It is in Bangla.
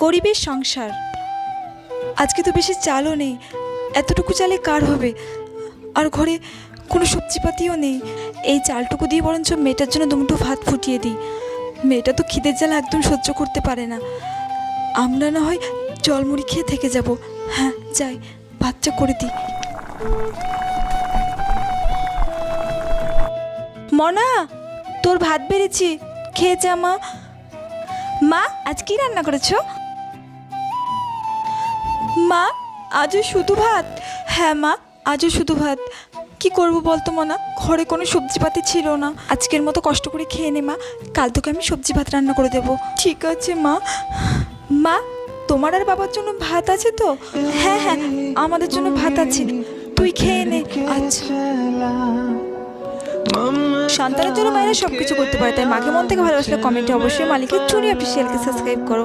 গরিবের সংসার। আজকে তো বেশি চালও নেই, এতটুকু চালে কার হবে? আর ঘরে কোনো সবজিপাতিও নেই। এই চালটুকু দিয়ে বরঞ্চ মেয়েটার জন্য দুমুঠো ভাত ফুটিয়ে দিই। মেয়েটা তো খিদের জ্বালা একদম সহ্য করতে পারে না। আমরা না হয় জলমুড়ি খেয়ে থেকে যাব। হ্যাঁ যাই, ভাতটা করে দিই। মনা, তোর ভাত বেড়েছি, খেয়ে যা। মা, মা আজ কি রান্না করেছো? মা আজও শুধু ভাত? হ্যাঁ মা, আজও শুধু ভাত। কি করবো বলতো মনা, ঘরে কোনো সবজিপাতি ছিল না। আজকের মতো কষ্ট করে খেয়ে নে মা, কাল তোকে আমি সবজি ভাত রান্না করে দেবো। ঠিক আছে মা। মা, তোমার আর বাবার জন্য ভাত আছে তো? হ্যাঁ হ্যাঁ, আমাদের জন্য ভাত আছে, তুই খেয়ে নে। আচ্ছা। সন্তানের জন্য মায়েরা সবকিছু করতে পারে, তাই মাকে মন থেকে ভালোবাসলে কমেন্টে অবশ্যই মালিকের চুনি অফিসিয়ালকে সাবস্ক্রাইব করো।